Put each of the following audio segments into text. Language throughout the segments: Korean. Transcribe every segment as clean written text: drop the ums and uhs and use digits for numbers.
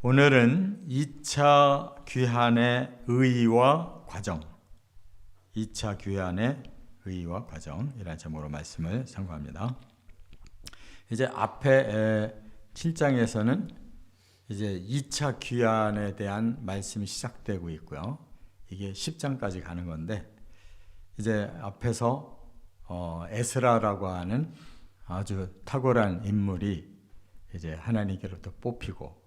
오늘은 2차 귀환의 의의와 과정, 2차 귀환의 의의와 과정이라는 제목으로 말씀을 상고합니다. 이제 앞에 7장에서는 이제 2차 귀환에 대한 말씀이 시작되고 있고요. 이게 10장까지 가는 건데, 이제 앞에서 에스라라고 하는 아주 탁월한 인물이 이제 하나님께로부터 뽑히고,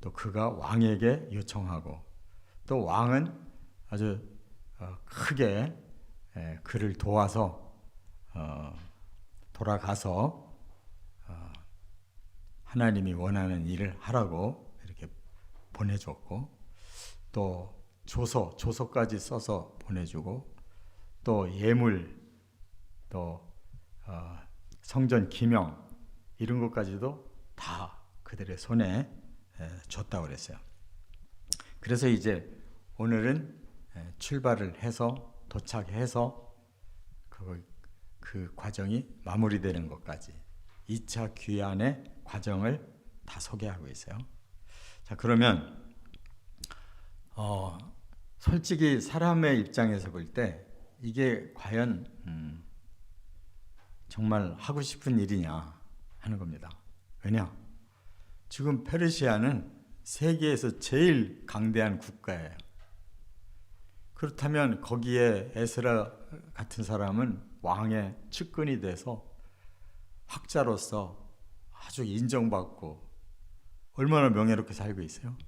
또 그가 왕에게 요청하고, 또 왕은 아주 크게 그를 도와서 돌아가서 하나님이 원하는 일을 하라고 이렇게 보내줬고, 또 조서까지 써서 보내주고, 또 예물, 또 성전 기명 이런 것까지도 다 그들의 손에 줬다고 그랬어요. 그래서 이제 오늘은 출발을 해서 도착해서 그 과정이 마무리되는 것까지 2차 귀환의 과정을 다 소개하고 있어요. 자, 그러면 솔직히 사람의 입장에서 볼 때 이게 과연 정말 하고 싶은 일이냐 하는 겁니다. 왜냐? 지금 페르시아는 세계에서 제일 강대한 국가예요. 그렇다면 거기에 에스라 같은 사람은 왕의 측근이 돼서 학자로서 아주 인정받고 얼마나 명예롭게 살고 있어요.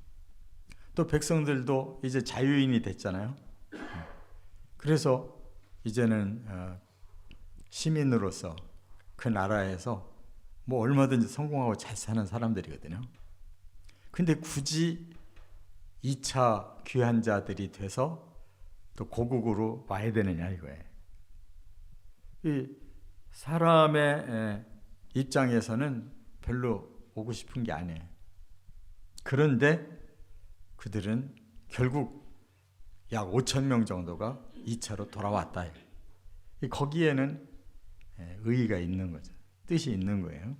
또 백성들도 이제 자유인이 됐잖아요. 그래서 이제는 시민으로서 그 나라에서 뭐 얼마든지 성공하고 잘 사는 사람들이거든요. 근데 굳이 2차 귀환자들이 돼서 또 고국으로 와야 되느냐 이거예요. 이 사람의 입장에서는 별로 오고 싶은 게 아니에요. 그런데 그들은 결국 약 5천 명 정도가 2차로 돌아왔다. 거기에는 의의가 있는 거죠. 뜻이 있는 거예요.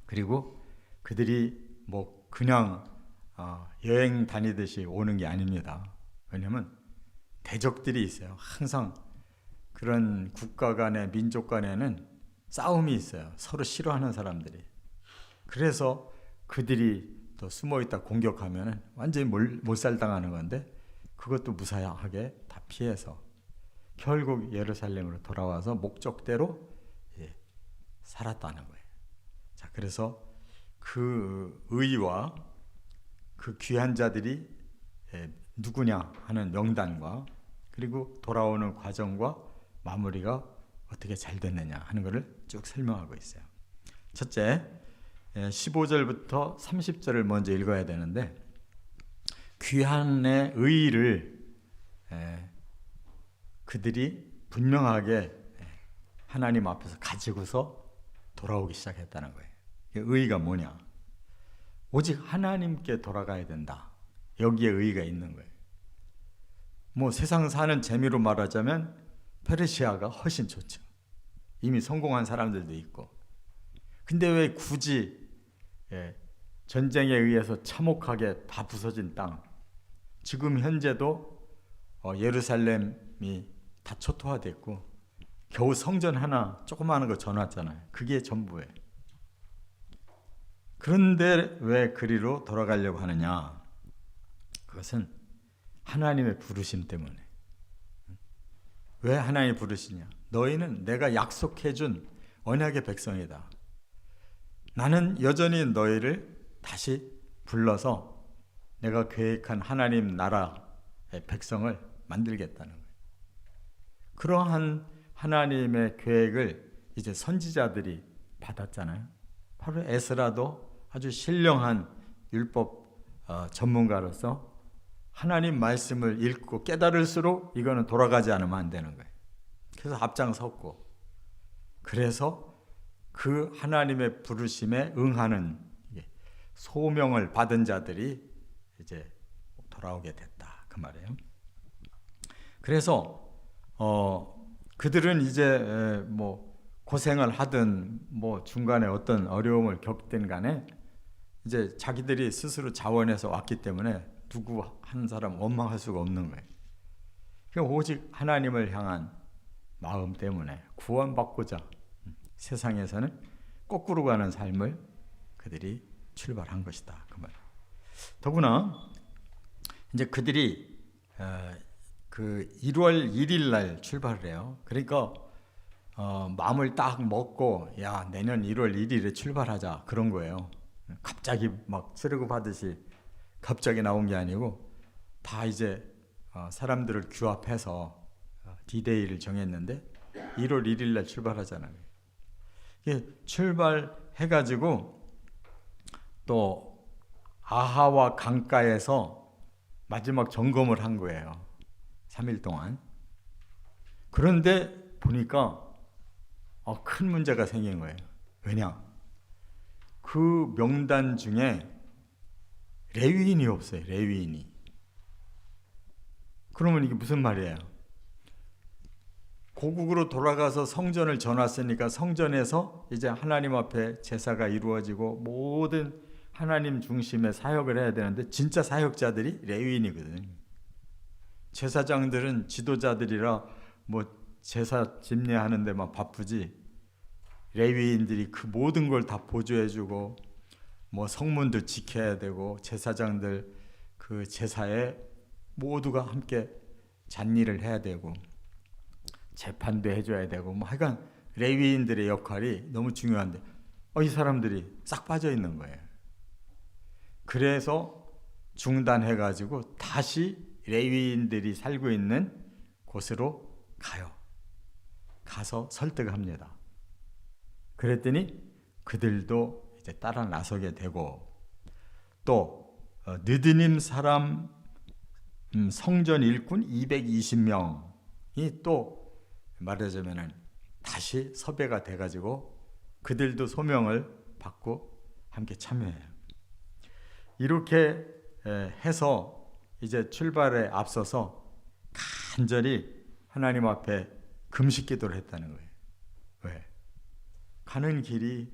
그리고 그들이 뭐 그냥 여행 다니듯이 오는 게 아닙니다. 왜냐하면 대적들이 있어요. 항상 그런 국가 간의 민족 간에는 싸움이 있어요. 서로 싫어하는 사람들이. 그래서 그들이 또 숨어있다 공격하면 완전히 몰살당하는 건데, 그것도 무사하게 다 피해서 결국 예루살렘으로 돌아와서 목적대로 살았다는 거예요. 자, 그래서 그 의와 그 귀한 자들이 누구냐 하는 명단과, 그리고 돌아오는 과정과 마무리가 어떻게 잘 됐느냐 하는 것을 쭉 설명하고 있어요. 첫째, 15절부터 30절을 먼저 읽어야 되는데, 귀한의 의의를 그들이 분명하게 하나님 앞에서 가지고서 돌아오기 시작했다는 거예요. 의의가 뭐냐? 오직 하나님께 돌아가야 된다. 여기에 의의가 있는 거예요. 뭐 세상 사는 재미로 말하자면 페르시아가 훨씬 좋죠. 이미 성공한 사람들도 있고. 근데 왜 굳이 전쟁에 의해서 참혹하게 다 부서진 땅, 지금 현재도 예루살렘이 다 초토화됐고 겨우 성전 하나 조그마한 거 전왔잖아요. 그게 전부예요. 그런데 왜 그리로 돌아가려고 하느냐? 그것은 하나님의 부르심 때문에. 왜 하나님이 부르시냐? 너희는 내가 약속해준 언약의 백성이다. 나는 여전히 너희를 다시 불러서 내가 계획한 하나님 나라의 백성을 만들겠다는 거예요. 그러한 하나님의 계획을 이제 선지자들이 받았잖아요. 바로 에스라도 아주 신령한 율법 전문가로서 하나님 말씀을 읽고 깨달을수록 이거는 돌아가지 않으면 안 되는 거예요. 그래서 앞장섰고, 그래서 그 하나님의 부르심에 응하는 소명을 받은 자들이 이제 돌아오게 됐다, 그 말이에요. 그래서 그들은 이제 뭐 고생을 하든 뭐 중간에 어떤 어려움을 겪든 간에 이제 자기들이 스스로 자원해서 왔기 때문에 누구 한 사람 원망할 수가 없는 거예요. 그러니까 오직 하나님을 향한 마음 때문에 구원받고자 세상에서는 거꾸로 가는 삶을 그들이 출발한 것이다. 그 말. 더구나 이제 그들이 그 1월 1일 날 출발을 해요. 그러니까 마음을 딱 먹고 야 내년 1월 1일에 출발하자 그런 거예요. 갑자기 막 쓰르고 받듯이 갑자기 나온 게 아니고 다 이제 사람들을 규합해서 디데이를 정했는데 1월 1일 날 출발하잖아요. 출발해가지고 또 아하와 강가에서 마지막 점검을 한 거예요. 3일 동안. 그런데 보니까 큰 문제가 생긴 거예요. 왜냐? 그 명단 중에 레위인이 없어요. 레위인이. 그러면 이게 무슨 말이에요? 고국으로 돌아가서 성전을 져놨으니까 성전에서 이제 하나님 앞에 제사가 이루어지고 모든 하나님 중심의 사역을 해야 되는데 진짜 사역자들이 레위인이거든요. 제사장들은 지도자들이라 뭐 제사 집례하는 데만 바쁘지 레위인들이 그 모든 걸 다 보조해주고 뭐 성문도 지켜야 되고 제사장들 그 제사에 모두가 함께 잔일을 해야 되고 재판도 해줘야 되고 뭐 하여간 레위인들의 역할이 너무 중요한데 이 사람들이 싹 빠져 있는 거예요. 그래서 중단해가지고 다시 레위인들이 살고 있는 곳으로 가요. 가서 설득합니다. 그랬더니 그들도 이제 따라 나서게 되고 또 느드님 사람 성전 일꾼 220명이 또 말하자면은 다시 섭외가 돼가지고 그들도 소명을 받고 함께 참여해요. 이렇게 해서 이제 출발에 앞서서 간절히 하나님 앞에 금식 기도를 했다는 거예요. 왜? 가는 길이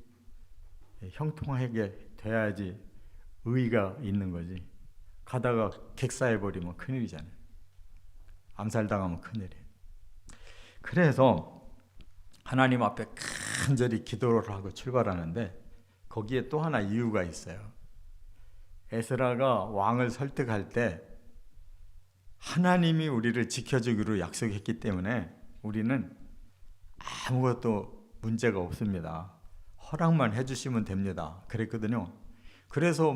형통하게 돼야지 의의가 있는 거지. 가다가 객사해버리면 큰일이잖아요. 암살당하면 큰일이에요. 그래서 하나님 앞에 간절히 기도를 하고 출발하는데 거기에 또 하나 이유가 있어요. 에스라가 왕을 설득할 때 하나님이 우리를 지켜주기로 약속했기 때문에 우리는 아무것도 문제가 없습니다. 허락만 해주시면 됩니다. 그랬거든요. 그래서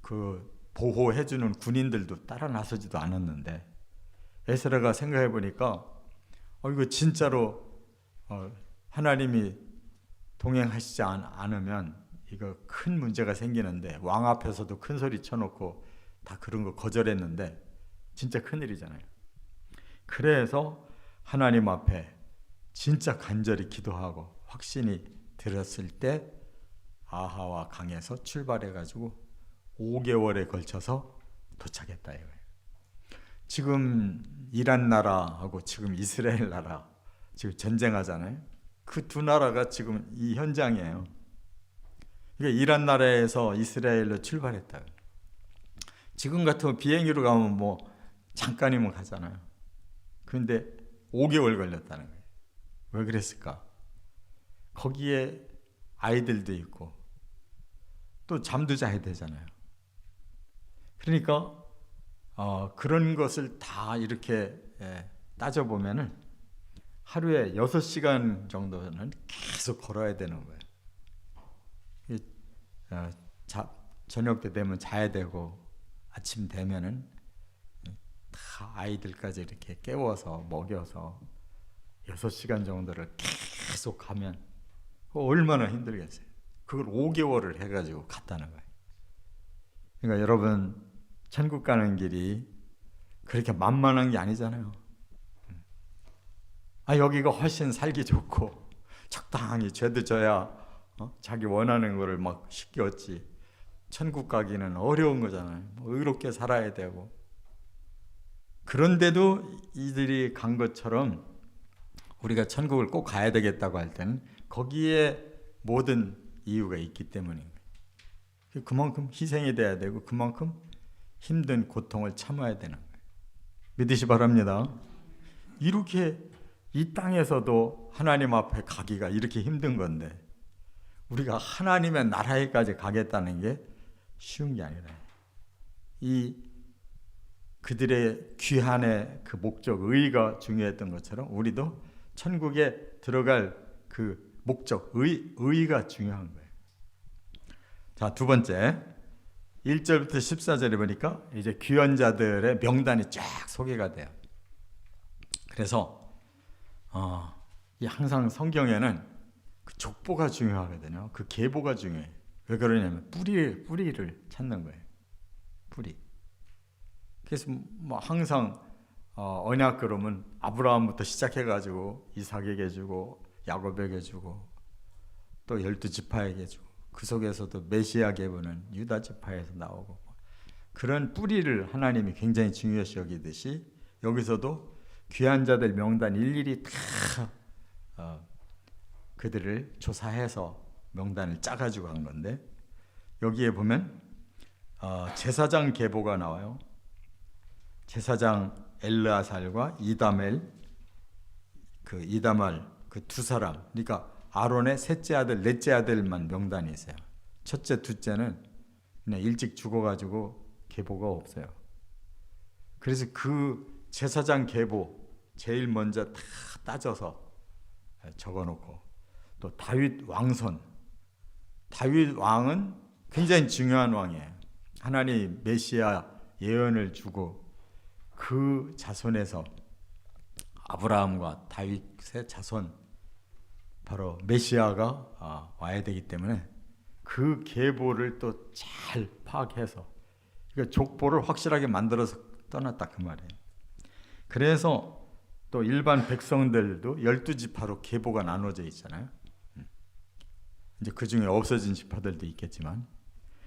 그 보호해주는 군인들도 따라 나서지도 않았는데 에스라가 생각해 보니까 이거 진짜로 하나님이 동행하시지 않으면 이거 큰 문제가 생기는데 왕 앞에서도 큰 소리 쳐놓고 다 그런 거 거절했는데 진짜 큰일이잖아요. 그래서 하나님 앞에 진짜 간절히 기도하고 확신이 들었을 때 아하와 강에서 출발해가지고 5개월에 걸쳐서 도착했다 이거예요. 지금 이란 나라하고 지금 이스라엘 나라 지금 전쟁하잖아요. 그 두 나라가 지금 이 현장이에요. 그러니까 이란 나라에서 이스라엘로 출발했다. 지금 같으면 비행기로 가면 뭐 잠깐이면 가잖아요. 그런데 5개월 걸렸다는 거예요. 왜 그랬을까? 거기에 아이들도 있고 또 잠도 자야 되잖아요. 그러니까 그런 것을 다 이렇게 따져보면은 하루에 6시간 정도는 계속 걸어야 되는 거예요. 저녁 때 되면 자야 되고 아침 되면은 다 아이들까지 이렇게 깨워서 먹여서 6시간 정도를 계속 가면 얼마나 힘들겠어요. 그걸 5개월을 해가지고 갔다는 거예요. 그러니까 여러분 천국 가는 길이 그렇게 만만한 게 아니잖아요. 여기가 훨씬 살기 좋고 적당히 죄도 져야 자기 원하는 거를 막 쉽게 얻지. 천국 가기는 어려운 거잖아요. 의롭게 살아야 되고. 그런데도 이들이 간 것처럼 우리가 천국을 꼭 가야 되겠다고 할 때는 거기에 모든 이유가 있기 때문인 거예요. 그만큼 희생이 돼야 되고 그만큼 힘든 고통을 참아야 되는 거예요. 믿으시 바랍니다. 이렇게 이 땅에서도 하나님 앞에 가기가 이렇게 힘든 건데 우리가 하나님의 나라에까지 가겠다는 게 쉬운 게 아니라 이 그들의 귀한의 그 목적, 의의가 중요했던 것처럼 우리도 천국에 들어갈 그 목적, 의의가 중요한 거예요. 자, 두 번째 1절부터 14절에 보니까 이제 귀환자들의 명단이 쫙 소개가 돼요. 그래서 항상 성경에는 그 족보가 중요하거든요. 그 계보가 중요해요. 왜 그러냐면 뿌리를 찾는 거예요. 뿌리. 그래서 뭐 항상 언약 그러면 아브라함부터 시작해가지고 이삭에게 주고 야곱에게 주고 또 12지파에게 주고 그 속에서도 메시아 계보는 유다 지파에서 나오고 그런 뿌리를 하나님이 굉장히 중요시 여기듯이 여기서도 귀한 자들 명단 일일이 다 그들을 조사해서 명단을 짜가지고 한 건데 여기에 보면 제사장 계보가 나와요. 제사장 엘르아살과 이다말 그 두 사람, 그러니까 아론의 셋째 아들, 넷째 아들만 명단이 있어요. 첫째, 둘째는 그냥 일찍 죽어가지고 계보가 없어요. 그래서 그 제사장 계보 제일 먼저 다 따져서 적어놓고 또 다윗 왕손, 다윗 왕은 굉장히 중요한 왕이에요. 하나님 메시아 예언을 주고 그 자손에서 아브라함과 다윗의 자손 바로 메시아가 와야 되기 때문에 그 계보를 또 잘 파악해서 그러니까 족보를 확실하게 만들어서 떠났다 그 말이에요. 그래서 또 일반 백성들도 12지파로 계보가 나눠져 있잖아요. 이제 그 중에 없어진 지파들도 있겠지만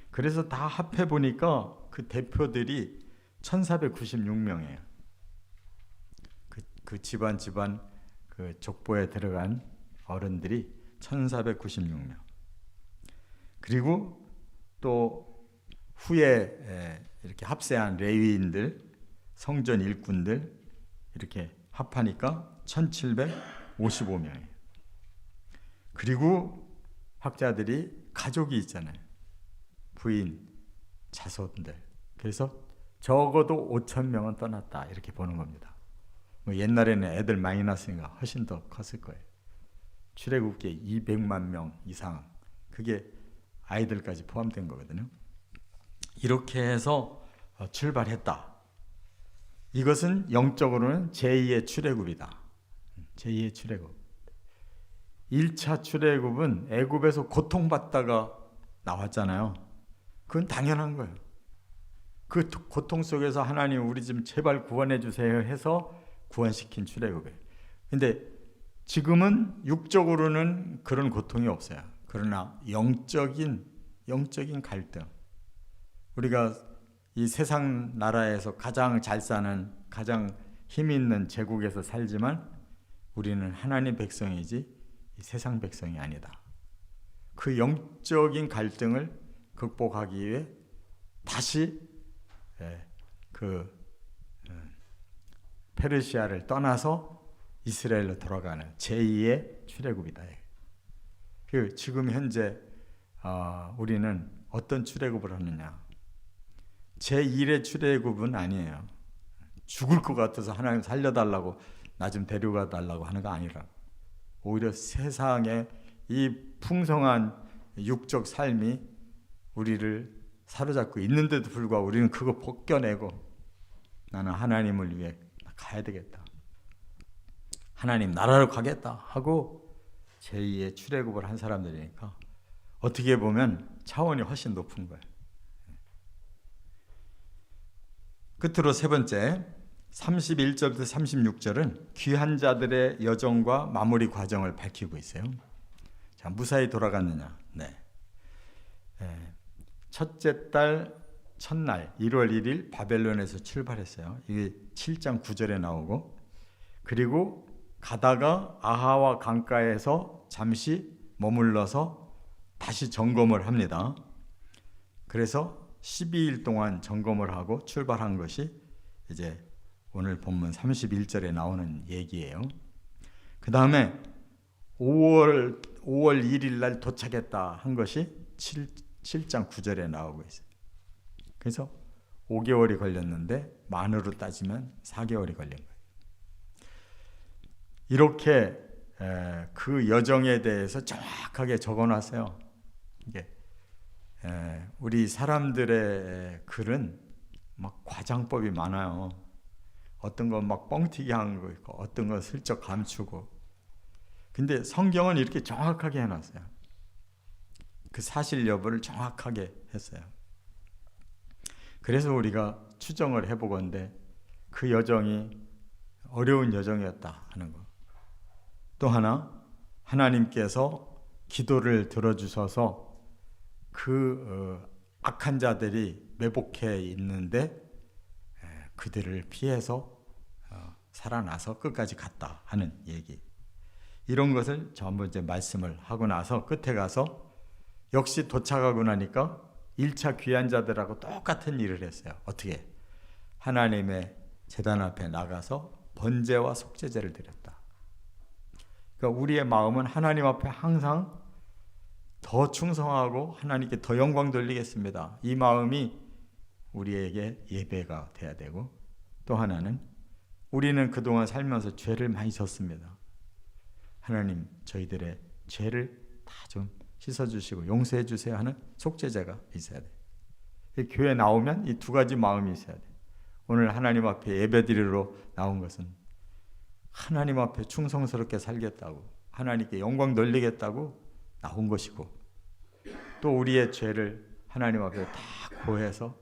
그래서 다 합해 보니까 그 대표들이 1496명이에요. 그 집안 그 족보에 들어간 어른들이 1496명. 그리고 또 후에 이렇게 합세한 레위인들, 성전 일꾼들 이렇게 합하니까 1755명이에요. 그리고 학자들이 가족이 있잖아요. 부인, 자손들. 그래서 적어도 5,000명은 떠났다 이렇게 보는 겁니다. 뭐 옛날에는 애들 많이 낳았으니까 훨씬 더 컸을 거예요. 출애굽기에 200만 명 이상 그게 아이들까지 포함된 거거든요. 이렇게 해서 출발했다. 이것은 영적으로는 제2의 출애굽이다. 제2의 출애굽. 1차 출애굽은 애굽에서 고통받다가 나왔잖아요. 그건 당연한 거예요. 그 고통 속에서 하나님 우리 좀 제발 구원해 주세요 해서 구원시킨 출애굽이에요. 근데 지금은 육적으로는 그런 고통이 없어요. 그러나 영적인 갈등. 우리가 이 세상 나라에서 가장 잘 사는 가장 힘 있는 제국에서 살지만 우리는 하나님 백성이지 이 세상 백성이 아니다. 그 영적인 갈등을 극복하기 위해 다시 페르시아를 떠나서 이스라엘로 돌아가는 제2의 출애굽이다. 지금 현재 우리는 어떤 출애굽을 하느냐? 제1의 출애굽은 아니에요. 죽을 것 같아서 하나님 살려달라고 나 좀 데려가 달라고 하는 거 아니라 오히려 세상에 이 풍성한 육적 삶이 우리를 사로잡고 있는데도 불구하고 우리는 그거 벗겨내고 나는 하나님을 위해 가야 되겠다. 하나님 나라로 가겠다 하고 제2의 출애굽을 한 사람들이니까 어떻게 보면 차원이 훨씬 높은 거예요. 끝으로 세 번째 31절부터 36절은 귀한 자들의 여정과 마무리 과정을 밝히고 있어요. 자, 무사히 돌아갔느냐? 네. 첫째 달 첫날 1월 1일 바벨론에서 출발했어요. 이게 7장 9절에 나오고 그리고 가다가 아하와 강가에서 잠시 머물러서 다시 점검을 합니다. 그래서 12일 동안 점검을 하고 출발한 것이 이제 오늘 본문 31절에 나오는 얘기예요. 그 다음에 5월 1일 날 도착했다 한 것이 7장 9절에 나오고 있어요. 그래서 5개월이 걸렸는데 만으로 따지면 4개월이 걸린 거예요. 이렇게 그 여정에 대해서 정확하게 적어놨어요. 이게 우리 사람들의 글은 막 과장법이 많아요. 어떤 건 막 뻥튀기 하는 거 있고 어떤 건 슬쩍 감추고. 근데 성경은 이렇게 정확하게 해놨어요. 그 사실 여부를 정확하게 했어요. 그래서 우리가 추정을 해보건대 그 여정이 어려운 여정이었다 하는 거. 또 하나, 하나님께서 기도를 들어주셔서 그 악한 자들이 매복해 있는데 그들을 피해서 살아나서 끝까지 갔다 하는 얘기. 이런 것을 전부 이제 말씀을 하고 나서 끝에 가서 역시 도착하고 나니까 1차 귀환자들하고 똑같은 일을 했어요. 어떻게? 하나님의 제단 앞에 나가서 번제와 속죄제를 드렸다. 그러니까 우리의 마음은 하나님 앞에 항상 더 충성하고 하나님께 더 영광 돌리겠습니다. 이 마음이 우리에게 예배가 돼야 되고, 또 하나는 우리는 그동안 살면서 죄를 많이 졌습니다. 하나님 저희들의 죄를 다 좀 씻어주시고 용서해 주세요 하는 속죄제가 있어야 돼요. 교회 나오면 이 두 가지 마음이 있어야 돼요. 오늘 하나님 앞에 예배드리러 나온 것은 하나님 앞에 충성스럽게 살겠다고, 하나님께 영광 돌리겠다고 나온 것이고, 또 우리의 죄를 하나님 앞에 다 고해서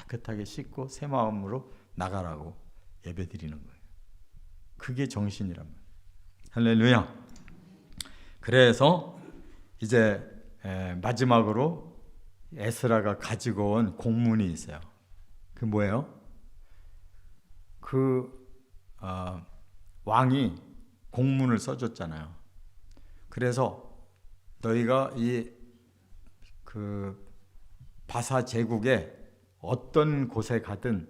깨끗하게 씻고 새 마음으로 나가라고 예배드리는 거예요. 그게 정신이란 말이에요. 할렐루야. 그래서 이제 마지막으로 에스라가 가지고 온 공문이 있어요. 그 뭐예요? 왕이 공문을 써줬잖아요. 그래서 너희가 바사 제국에 어떤 곳에 가든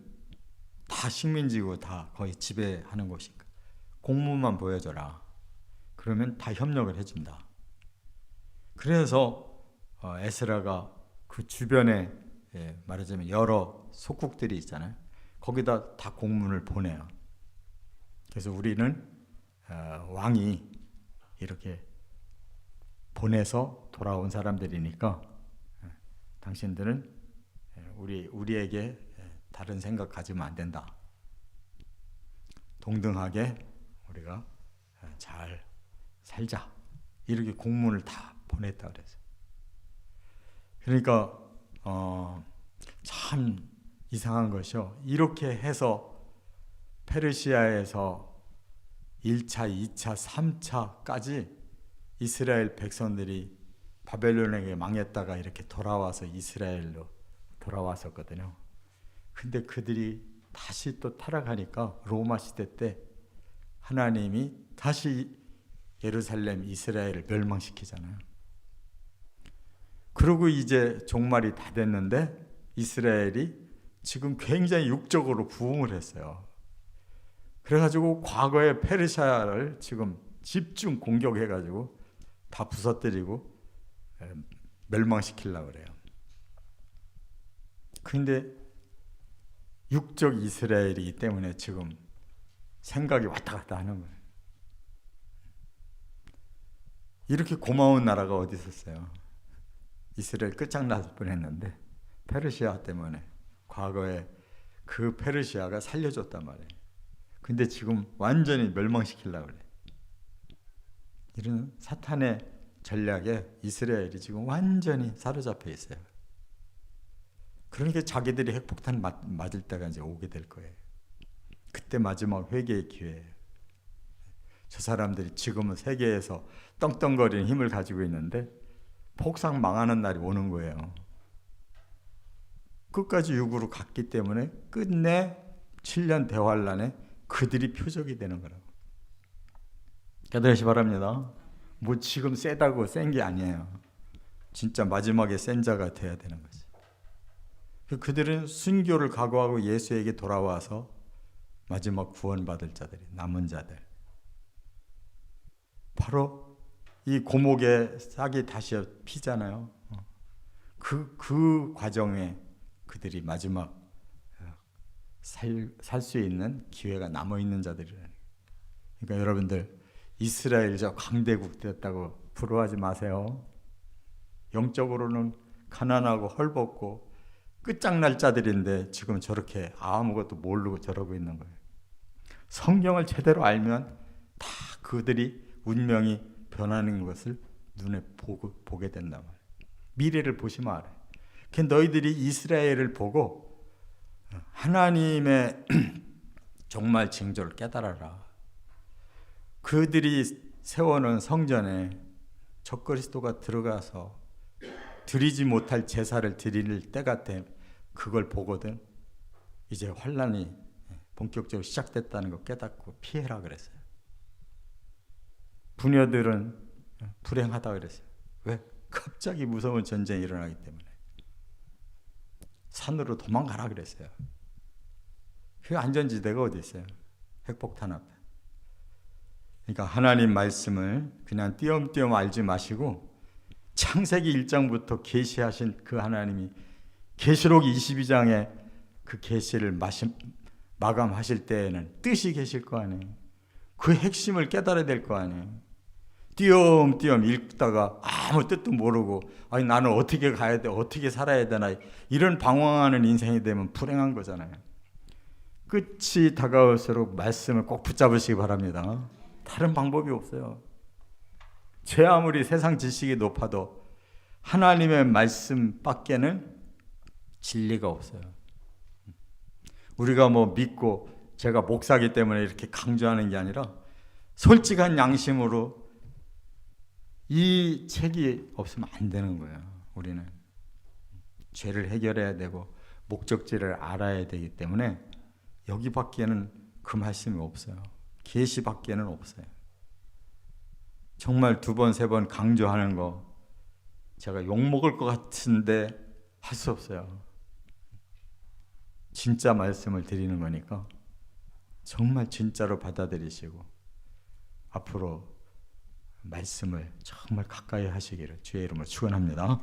다 식민지고 다 거의 지배하는 곳이니까 공문만 보여줘라. 그러면 다 협력을 해준다. 그래서 에스라가 그 주변에 말하자면 여러 속국들이 있잖아요. 거기다 다 공문을 보내요. 그래서 우리는 왕이 이렇게 보내서 돌아온 사람들이니까 당신들은 우리에게 다른 생각 가지면 안 된다. 동등하게 우리가 잘 살자. 이렇게 공문을 다 보냈다 그랬어요. 그러니까 참 이상한 것이요. 이렇게 해서 페르시아에서 1차, 2차, 3차까지 이스라엘 백성들이 바벨론에게 망했다가 이렇게 돌아와서 이스라엘로 돌아왔었거든요. 근데 그들이 다시 또 타락하니까 로마 시대 때 하나님이 다시 예루살렘, 이스라엘을 멸망시키잖아요. 그리고 이제 종말이 다 됐는데 이스라엘이 지금 굉장히 육적으로 부흥을 했어요. 그래가지고 과거의 페르시아를 지금 집중 공격해가지고 다 부서뜨리고 멸망시키려고 그래요. 근데 육적 이스라엘이기 때문에 지금 생각이 왔다 갔다 하는 거예요. 이렇게 고마운 나라가 어디 있었어요? 이스라엘 끝장날 뻔했는데 페르시아 때문에 과거에 그 페르시아가 살려줬단 말이에요. 근데 지금 완전히 멸망시키려고 그래. 이런 사탄의 전략에 이스라엘이 지금 완전히 사로잡혀 있어요. 그러니까 자기들이 핵폭탄 맞을 때가 이제 오게 될 거예요. 그때 마지막 회개의 기회예요. 저 사람들이 지금은 세계에서 떵떵거리는 힘을 가지고 있는데 폭삭 망하는 날이 오는 거예요. 끝까지 육으로 갔기 때문에 끝내 7년 대환란에 그들이 표적이 되는 거라고. 깨달으시 바랍니다. 뭐 지금 세다고 센 게 아니에요. 진짜 마지막에 센 자가 돼야 되는 거지. 그들은 순교를 각오하고 예수에게 돌아와서 마지막 구원받을 자들이, 남은 자들, 바로 이 고목에 싹이 다시 피잖아요. 그 과정에 그들이 마지막 살 수 있는 기회가 남아있는 자들이라는. 그러니까 여러분들, 이스라엘 저 강대국 됐다고 부러워하지 마세요. 영적으로는 가난하고 헐벗고 끝장날 자들인데 지금 저렇게 아무것도 모르고 저러고 있는 거예요. 성경을 제대로 알면 다 그들이 운명이 변하는 것을 눈에 보게 된단 말이에요. 미래를 보시면 알아요. 너희들이 이스라엘을 보고 하나님의 정말 징조를 깨달아라. 그들이 세워놓은 성전에 적그리스도가 들어가서 드리지 못할 제사를 드릴 때가 돼. 그걸 보거든 이제 환난이 본격적으로 시작됐다는 거 깨닫고 피해라 그랬어요. 부녀들은 불행하다 그랬어요. 왜? 갑자기 무서운 전쟁이 일어나기 때문에. 산으로 도망가라 그랬어요. 그 안전지대가 어디 있어요? 핵폭탄 앞에. 그러니까 하나님 말씀을 그냥 띄엄띄엄 알지 마시고 창세기 1장부터 계시하신 그 하나님이 계시록 22장에 그 계시를 마감하실 때에는 뜻이 계실 거 아니에요. 그 핵심을 깨달아야 될 거 아니에요. 띄엄띄엄 읽다가 아무 뜻도 모르고 아니 나는 어떻게 가야 돼, 어떻게 살아야 되나, 이런 방황하는 인생이 되면 불행한 거잖아요. 끝이 다가올수록 말씀을 꼭 붙잡으시기 바랍니다. 다른 방법이 없어요. 제 아무리 세상 지식이 높아도 하나님의 말씀밖에는 진리가 없어요. 우리가 뭐 믿고 제가 목사기 때문에 이렇게 강조하는 게 아니라 솔직한 양심으로 이 책이 없으면 안 되는 거예요. 우리는 죄를 해결해야 되고 목적지를 알아야 되기 때문에 여기밖에는 그 말씀이 없어요. 계시밖에는 없어요. 정말 2번, 3번 강조하는 거 제가 욕먹을 것 같은데 할 수 없어요. 진짜 말씀을 드리는 거니까 정말 진짜로 받아들이시고 앞으로 말씀을 정말 가까이 하시기를 주의 이름으로 축원합니다.